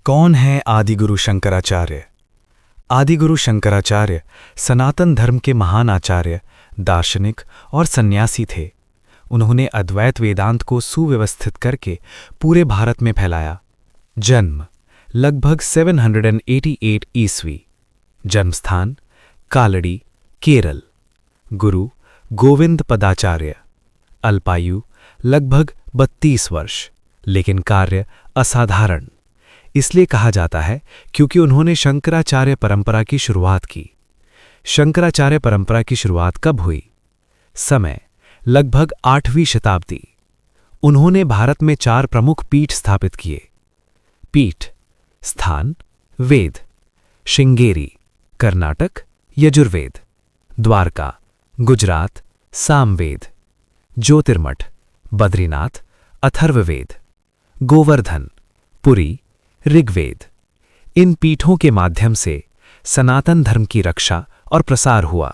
कौन है आदिगुरु शंकराचार्य? आदिगुरु शंकराचार्य सनातन धर्म के महान आचार्य, दार्शनिक और सन्यासी थे। उन्होंने अद्वैत वेदांत को सुव्यवस्थित करके पूरे भारत में फैलाया। जन्म लगभग 788 ईस्वी। जन्मस्थान कालड़ी, केरल। गुरु गोविंद पदाचार्य। अल्पायु लगभग 32 वर्ष, लेकिन कार्य असाधारण इसलिए कहा जाता है क्योंकि उन्होंने शंकराचार्य परंपरा की शुरुआत की। शंकराचार्य परंपरा की शुरुआत कब हुई? समय लगभग 8वीं शताब्दी। उन्होंने भारत में 4 प्रमुख पीठ स्थापित किए। पीठ स्थान वेद, श्रृंगेरी कर्नाटक यजुर्वेद, द्वारका गुजरात सामवेद, ज्योतिर्मठ बद्रीनाथ अथर्ववेद, गोवर्धन पुरी ऋग्वेद। इन पीठों के माध्यम से सनातन धर्म की रक्षा और प्रसार हुआ।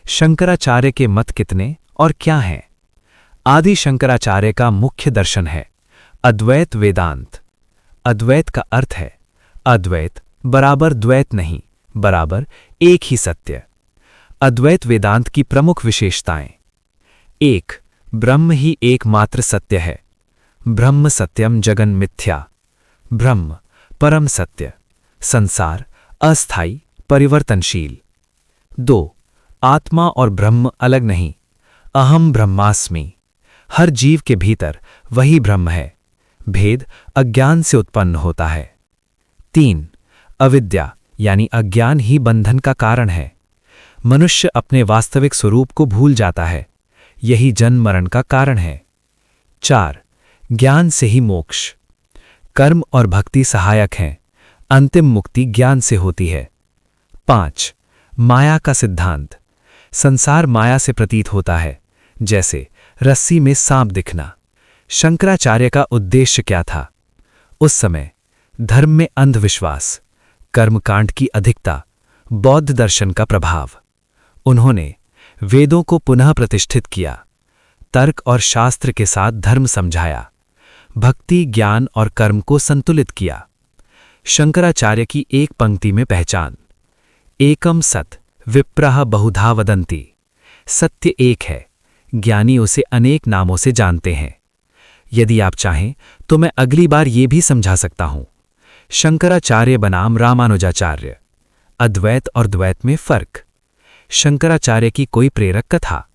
शंकराचार्य के मत कितने और क्या हैं? आदि शंकराचार्य का मुख्य दर्शन है अद्वैत वेदांत। अद्वैत का अर्थ है अद्वैत बराबर द्वैत नहीं, बराबर एक ही सत्य। अद्वैत वेदांत की प्रमुख विशेषताएं: 1. ब्रह्म ही एकमात्र सत्य है। ब्रह्म सत्यम जगन मिथ्या। ब्रह्म परम सत्य, संसार अस्थायी परिवर्तनशील। 2. आत्मा और ब्रह्म अलग नहीं, अहम ब्रह्मास्मि। हर जीव के भीतर वही ब्रह्म है। भेद अज्ञान से उत्पन्न होता है। 3. अविद्या यानी अज्ञान ही बंधन का कारण है। मनुष्य अपने वास्तविक स्वरूप को भूल जाता है, यही जन्म मरण का कारण है। 4. ज्ञान से ही मोक्ष। कर्म और भक्ति सहायक हैं, अंतिम मुक्ति ज्ञान से होती है। 5. माया का सिद्धांत। संसार माया से प्रतीत होता है, जैसे रस्सी में सांप दिखना। शंकराचार्य का उद्देश्य क्या था? उस समय धर्म में अंधविश्वास, कर्मकांड की अधिकता, बौद्ध दर्शन का प्रभाव। उन्होंने वेदों को पुनः प्रतिष्ठित किया, तर्क और शास्त्र के साथ धर्म समझाया, भक्ति ज्ञान और कर्म को संतुलित किया। शंकराचार्य की एक पंक्ति में पहचान: एकम सत विप्रः बहुधा वदन्ति। सत्य एक है, ज्ञानी उसे अनेक नामों से जानते हैं। यदि आप चाहें तो मैं अगली बार ये भी समझा सकता हूं। शंकराचार्य बनाम रामानुजाचार्य। अद्वैत और द्वैत में फर्क। शंकराचार्य की कोई प्रेरक कथा?